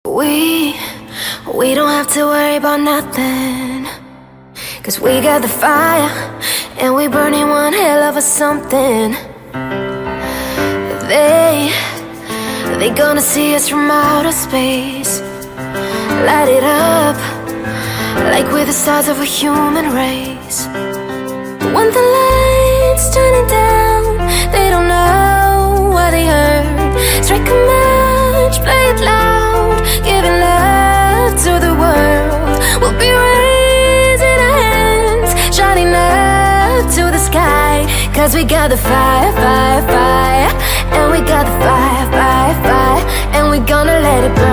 We don't have to worry about nothing, 'cause we got the fire, and we burning one hell of a something. They gonna see us from outer space, light it up like we're the stars of a human race. When the lights turning down, they don't know what they heard. Strike a match, play it loud, giving love to the world. We'll be raising our hands, shining up to the sky, 'cause we got the fire, fire, fire, and we got the fire, fire, fire, and we gonna let it burn.